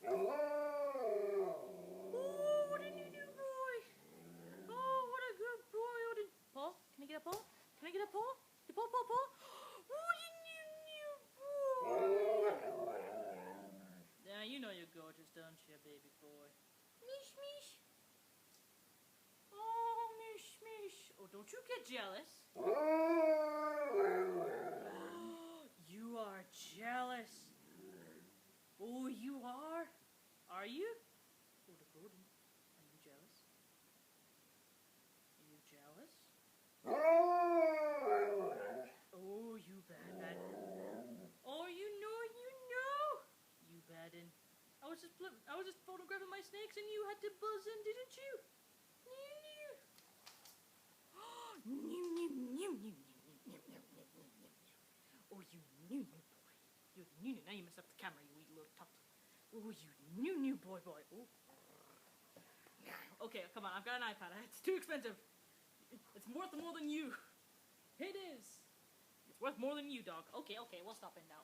Oh, what a new boy! Oh, what a good boy, Odin. Paw? Can I get a paw? Can I get a paw? The paw, paw, paw? What a new boy! Yeah, you know you're gorgeous, don't you, baby boy? Mish, mish. Oh, mish, mish. Oh, don't you get jealous. You are jealous. Oh, you are? Are you? Oh, the Odin. Are you jealous? Are you jealous? Oh, you bad, bad. Oh, you know. You badin'. I was just photographing my snakes and you had to buzz in, didn't you? Oh, you new boy. You new. Now you messed up the camera, you wee little tot. Oh, you new boy. Oh. Okay, come on. I've got an iPad. It's too expensive. It's worth more than you. It is. It's worth more than you, dog. Okay, we'll stop it now.